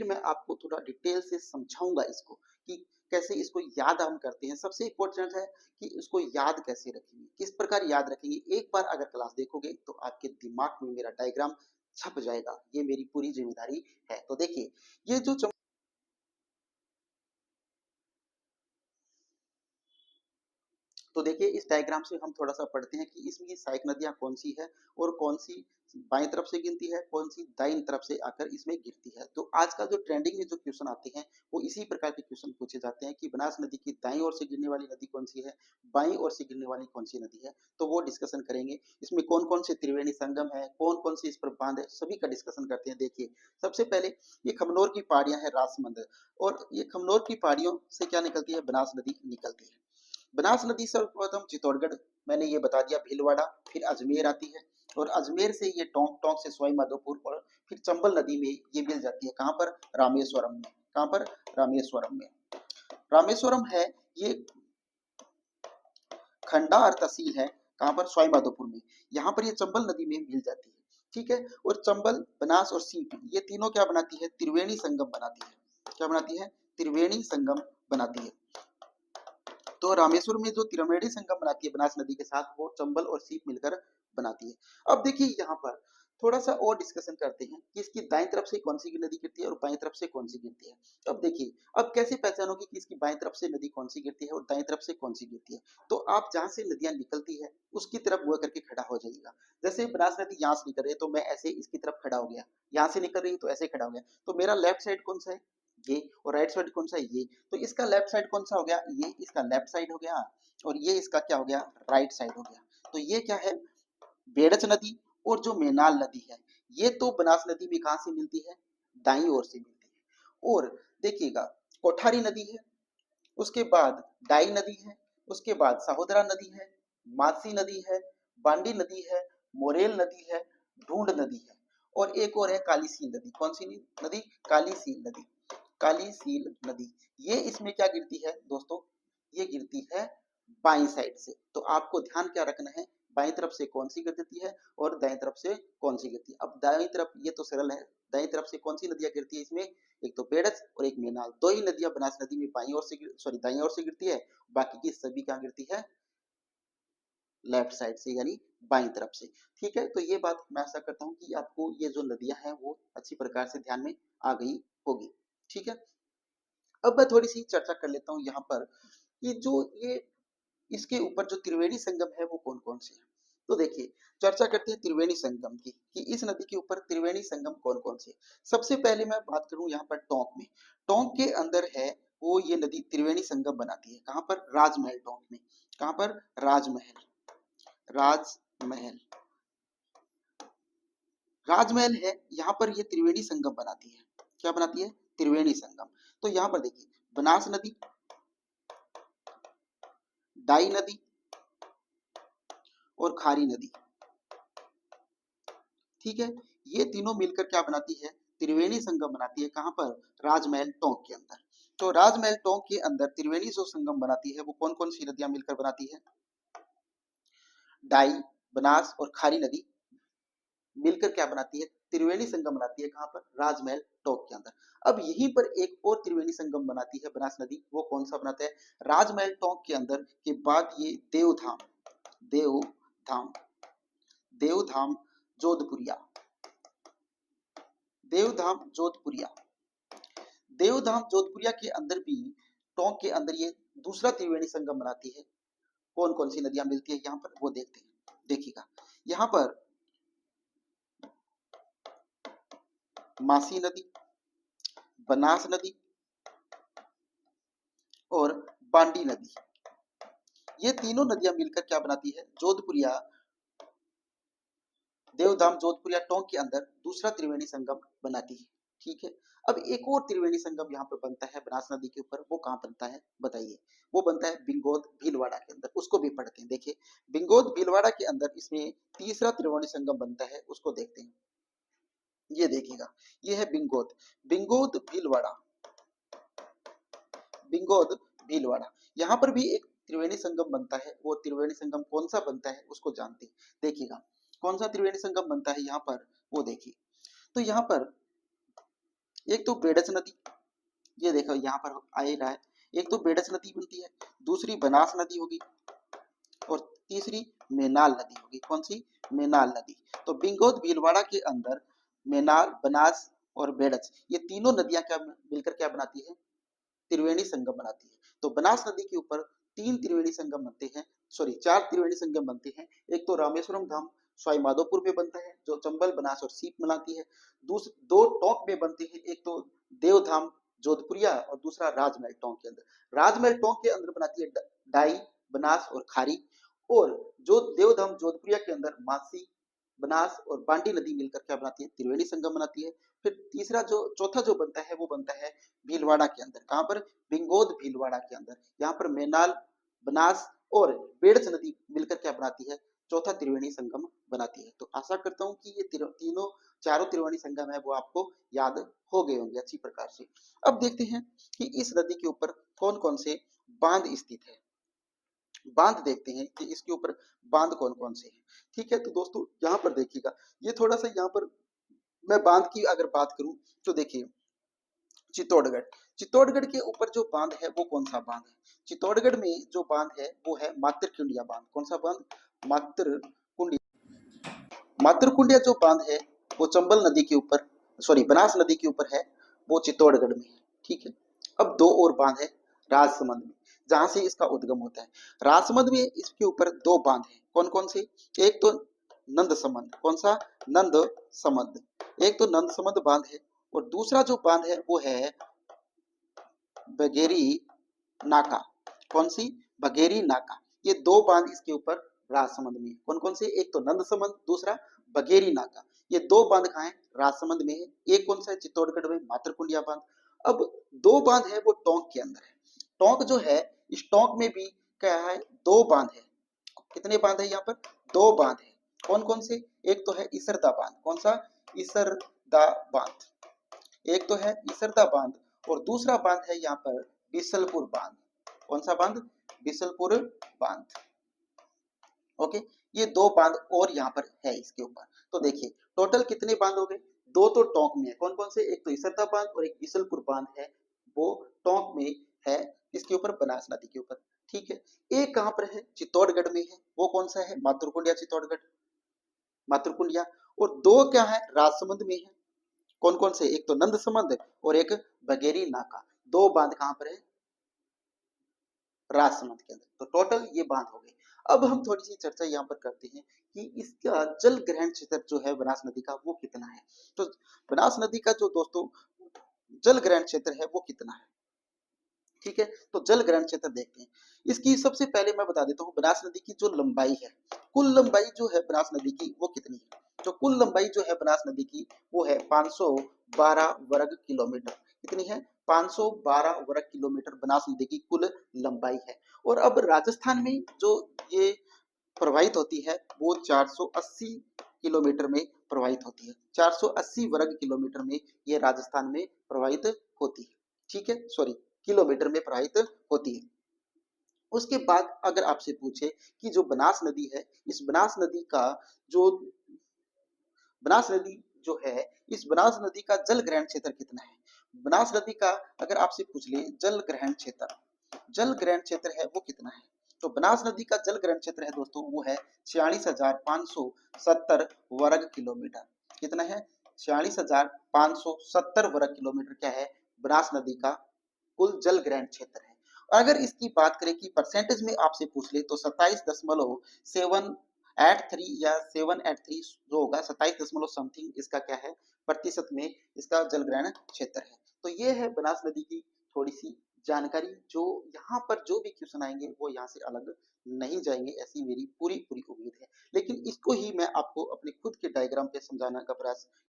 मैं आपको थोड़ा डिटेल से समझाऊंगा इसको कि कैसे इसको याद हम करते हैं। सबसे इम्पोर्टेंट है कि इसको याद कैसे रखेंगे, किस प्रकार याद रखेंगे। एक बार अगर क्लास देखोगे तो आपके दिमाग में मेरा डायग्राम छप जाएगा, ये मेरी पूरी जिम्मेदारी है। तो देखिए, ये जो तो देखिए, इस डायग्राम से हम थोड़ा सा पढ़ते हैं कि इसमें सहायक नदियां कौन सी है और कौन सी बाएं तरफ से गिनती है, कौन सी दाईं तरफ से आकर इसमें गिरती है। तो आजकल जो ट्रेंडिंग में जो क्वेश्चन आते हैं वो इसी प्रकार के क्वेश्चन पूछे जाते हैं कि बनास नदी की दाईं ओर से गिरने वाली नदी कौन सी है, बाईं ओर से गिरने वाली कौन सी नदी है। तो वो डिस्कशन करेंगे। इसमें कौन कौन से त्रिवेणी संगम है, कौन कौन से इस पर बांध है, सभी का डिस्कशन करते हैं। देखिए, सबसे पहले ये खमनोर की पहाड़ियां हैं राजमंद, और ये खमनोर की पहाड़ियों से क्या निकलती है, बनास नदी निकलती है। बनास नदी सर्वप्रथम चित्तौड़गढ़, मैंने ये बता दिया, भीलवाड़ा, फिर अजमेर आती है, और अजमेर से ये टोंक, टोंक से सवाई माधोपुर, और फिर चंबल नदी में ये मिल जाती है। कहाँ पर, रामेश्वरम में। कहाँ पर, रामेश्वरम में। रामेश्वरम है ये खंडा और तहसील है। कहाँ पर, सवाई माधोपुर में। यहाँ पर ये चंबल नदी में मिल जाती है। ठीक है, और चंबल, बनास और सीप, ये तीनों क्या बनाती है, त्रिवेणी संगम बनाती है। क्या बनाती है, त्रिवेणी संगम बनाती है। तो रामेश्वर में जो त्रिवेणी संगम बनाती है बनास नदी के साथ, वो चंबल और सीप मिलकर बनाती है। अब देखिए, यहाँ पर थोड़ा सा और डिस्कशन करते हैं कि इसकी दाएं तरफ से कौन सी नदी गिरती है और बाएं तरफ से कौन सी गिरती है। अब देखिए, अब कैसे पहचानोगे कि इसकी बाएं तरफ से नदी कौन सी गिरती है और दाएं तरफ से कौन सी गिरती है। तो आप जहां से नदियां निकलती है उसकी तरफ मुंह करके खड़ा हो जाइएगा। जैसे बनास नदी यहाँ से निकल रही है तो मैं ऐसे इसकी तरफ खड़ा हो गया, यहाँ से निकल रही है तो ऐसे खड़ा हो गया। तो मेरा लेफ्ट साइड कौन सा है, ये, और राइट साइड कौन सा है, ये। तो इसका लेफ्ट साइड कौन सा हो गया, ये इसका लेफ्ट साइड हो गया, और ये इसका क्या हो गया, राइट साइड हो गया। तो ये क्या है, बेड़च नदी और जो मेनाल नदी है, ये तो बनास नदी में कहां से मिलती है, दाईं ओर से मिलती है। और देखिएगा, कोठारी नदी है, उसके बाद डाई नदी है, उसके बाद सहोदरा नदी है, मासी नदी है, बांडी नदी है, मोरेल नदी है, ढूंढ नदी है, और एक और है कालीसील नदी। कौन सी नदी, कालीसील नदी। कालीसील नदी, ये इसमें क्या गिरती है दोस्तों, ये गिरती है बाईं साइड से। तो आपको ध्यान क्या रखना है, बाईं तरफ से कौन सी गिरती है और दाईं तरफ से कौन सी गिरती है। अब दाईं तरफ ये तो सरल है, दाईं तरफ से कौन सी नदियां गिरती है इसमें, एक तो बेड़च और एक मेनाल। दो ही नदियां बनास नदी में बाईं ओर से सॉरी दाईं ओर से गिरती है, बाकी की सभी कहाँ गिरती है, लेफ्ट साइड से, यानी बाईं तरफ से। ठीक है, तो ये बात मैं आशा करता हूँ कि आपको ये जो नदियां हैं वो अच्छी प्रकार से ध्यान में आ गई होगी। ठीक है, अब मैं थोड़ी सी चर्चा कर लेता हूँ यहाँ पर कि जो ये इसके ऊपर जो त्रिवेणी संगम है वो कौन कौन से हैं। तो देखिए, चर्चा करते हैं त्रिवेणी संगम की कि इस नदी के ऊपर त्रिवेणी संगम कौन कौन से। सबसे पहले मैं बात करूं यहाँ पर टोंक में। टोंक के अंदर है वो ये नदी त्रिवेणी संगम बनाती है। कहाँ पर, राजमहल टोंक में। कहाँ पर, राजमहल। राजमहल, राजमहल है, यहाँ पर ये त्रिवेणी संगम बनाती है। क्या बनाती है, त्रिवेणी संगम। तो यहाँ पर देखिए, बनास नदी, डाई नदी और खारी नदी। ठीक है, ये तीनों मिलकर क्या बनाती है, त्रिवेणी संगम बनाती है। कहां पर, राजमहल टोंक के अंदर। तो राजमहल टोंक के अंदर त्रिवेणी जो संगम बनाती है वो कौन कौन सी नदियां मिलकर बनाती है, डाई, बनास और खारी नदी मिलकर क्या बनाती है, त्रिवेणी संगम बनाती है। कहां पर, राजमहल टोंक के अंदर। अब यहीं पर एक और त्रिवेणी संगम बनाती है बनास नदी, वो कौन सा बनाता है, राजमहल टोंक के अंदर के बाद ये देवधाम, देवधाम, देवधाम जोधपुरिया, देवधाम जोधपुरिया, देवधाम जोधपुरिया के अंदर भी, टोंक के अंदर ये दूसरा त्रिवेणी संगम बनाती है। कौन कौन सी नदियां मिलती है यहाँ पर वो देखते हैं। देखिएगा, यहाँ पर मासी नदी, बनास नदी और बांडी नदी, ये तीनों नदियां मिलकर क्या बनाती है, जोधपुरिया, देवधाम जोधपुरिया टोंक के अंदर दूसरा त्रिवेणी संगम बनाती है। ठीक है, अब एक और त्रिवेणी संगम यहाँ पर बनता है बनास नदी के ऊपर, वो कहाँ बनता है बताइए, वो बनता है बिंगोद भीलवाड़ा के अंदर। उसको भी पढ़ते हैं। देखिए, बिंगोद भीलवाड़ा के अंदर इसमें तीसरा त्रिवेणी संगम बनता है, उसको देखते हैं। ये देखिएगा, ये है बिंगोद, बिंगोद भीलवाड़ा, बिंगोद भीलवाड़ा। यहाँ पर भी एक त्रिवेणी संगम बनता है। वो त्रिवेणी संगम कौन सा बनता है उसको जानते हैं। देखिएगा, कौन सा त्रिवेणी संगम बनता है यहाँ पर, वो देखिए। तो यहाँ पर एक तो बेडज नदी, ये देखो यहाँ पर आ ही रहा है, एक तो बेडज नदी बनती है, दूसरी बनास नदी होगी, और तीसरी मेनाल नदी होगी। कौन सी? मेनाल नदी। तो बिंगोद भीलवाड़ा के अंदर मेनाल, बनास और बेडज, ये तीनों नदियां क्या मिलकर क्या बनाती है? त्रिवेणी संगम बनाती है। तो बनास नदी के ऊपर तीन त्रिवेणी संगम बनते हैं, सॉरी चार त्रिवेणी संगम बनते हैं। एक तो रामेश्वरम धाम सवाई माधोपुर में बनता है जो चंबल, बनास और सीप मिलाती है। दो टोंक में बनते हैं, एक तो देवधाम जोधपुरिया और दूसरा राजमहल टोंक के अंदर। राजमहल टोंक के अंदर बनाती है डाई, बनास और खारी। और जो देवधाम जोधपुरिया के अंदर मासी, बनास और बांडी नदी मिलकर क्या बनाती है? त्रिवेणी संगम बनाती है। फिर तीसरा जो चौथा जो बनता है वो बनता है भीलवाड़ा के अंदर। कहां पर? बिंगोद भीलवाड़ा के अंदर। यहाँ पर मेनाल, बनास और बेड़च नदी मिलकर क्या बनाती है? चौथा त्रिवेणी संगम बनाती है। तो आशा करता हूं कि ये तीनों चारों त्रिवेणी संगम है वो आपको याद हो गए होंगे अच्छी प्रकार से। अब देखते हैं कि इस नदी के ऊपर कौन कौन से बांध स्थित है। बांध देखते हैं कि इसके ऊपर बांध कौन कौन से हैं। ठीक है, तो दोस्तों यहाँ पर देखिएगा, ये थोड़ा सा यहाँ पर मैं बांध की अगर बात करूं तो देखिए, चित्तौड़गढ़, चित्तौड़गढ़ के ऊपर जो बांध है वो कौन सा बांध है? चित्तौड़गढ़ में जो बांध है वो है मातरकुंडिया बांध। कौन सा बांध? मातरकुंडिया। मातरकुंडिया जो बांध है वो चंबल नदी के ऊपर, सॉरी बनास नदी के ऊपर है, वो चित्तौड़गढ़ में है। ठीक है, अब दो और बांध है राजसमंद में, जहां से इसका उद्गम होता है। राजसमंद में इसके ऊपर दो बांध है, कौन कौन से? एक तो नंद समंद। कौन सा? नंद समंद। एक तो नंद समंद बांध है, और दूसरा जो बांध है वो है बघेरी नाका। कौन सी? बघेरी नाका। ये दो बांध इसके ऊपर राजसमंद में। कौन कौन से? एक तो नंद समंद, दूसरा बघेरी नाका। ये दो बांध कहाँ है? राजसमंद में है। एक कौन सा है? चित्तौड़गढ़ में मातरकुंडिया बांध। अब दो बांध है वो टोंक के अंदर है। टोंक जो है, इस टोंक में भी क्या है? दो बांध है। कितने बांध है यहाँ पर? दो बांध है। कौन कौन से? एक तो है इसरदा बांध। कौन सा? इसरदा बांध। एक तो है इसरदा बांध, और दूसरा बांध है यहाँ पर बिसलपुर बांध। कौन सा बांध? बिसलपुर बांध। ओके, ये दो बांध और यहाँ पर है इसके ऊपर। तो देखिए टोटल कितने बांध हो गए? दो तो टोंक में है। कौन कौन से? एक तो इसरदा बांध और एक बिसलपुर बांध है, वो टोंक में है, इसके ऊपर बनास नदी के ऊपर। ठीक है, एक कहाँ पर है? चित्तौड़गढ़ में है। वो कौन सा है? मातरकुंडिया चित्तौड़गढ़, मातरकुंडिया। और दो क्या है? राजसमंद में है। कौन कौन से? एक तो नंद समंद और एक बघेरी नाका। दो बांध कहां पर है? राजसमंद के अंदर। तो टोटल ये बांध हो गए। अब हम थोड़ी सी चर्चा यहाँ पर करते हैं कि इसका जल ग्रहण क्षेत्र जो है बनास नदी का वो कितना है। तो बनास नदी का जो दोस्तों जल ग्रहण क्षेत्र है वो कितना है? ठीक है, तो जल ग्रहण क्षेत्र देखते हैं। इसकी सबसे पहले मैं बता देता हूँ बनास नदी की जो लंबाई है, कुल लंबाई जो है बनास नदी की वो कितनी है। तो कुल लंबाई जो है बनास नदी की वो है 512 वर्ग किलोमीटर। कितनी है? 512 वर्ग किलोमीटर बनास नदी की कुल लंबाई है। और अब राजस्थान में जो ये प्रवाहित होती है वो 480 किलोमीटर में प्रवाहित होती है। 480 वर्ग किलोमीटर में ये राजस्थान में प्रवाहित होती है। ठीक है, सॉरी किलोमीटर में प्रवाहित होती है। उसके बाद अगर आपसे पूछे कि जो बनास नदी है, इस बनास नदी का जो बनास नदी जो है, इस बनास नदी का जल ग्रहण क्षेत्र कितना है? बनास नदी का अगर आपसे पूछ ले जल ग्रहण क्षेत्र, जल ग्रहण क्षेत्र है वो कितना है? तो बनास नदी का जल ग्रहण क्षेत्र है दोस्तों वो है 46,570 वर्ग किलोमीटर। कितना है? 46,570 वर्ग किलोमीटर क्या है? बनास नदी का कुल जल ग्रहण क्षेत्र है। और अगर इसकी बात करें कि परसेंटेज में आपसे पूछ ले तो 27.783 या 783 जो होगा 27 दशमलव समथिंग इसका क्या है? प्रतिशत में इसका जल ग्रहण क्षेत्र है। तो ये है बनास नदी की थोड़ी सी जानकारी। जो यहाँ पर जो भी क्वेश्चन आएंगे वो यहाँ से अलग नहीं जाएंगे, ऐसी मेरी पूरी पूरी उम्मीद है। लेकिन इसको ही मैं आपको अपने खुद के डायग्राम पे समझाने का प्रयास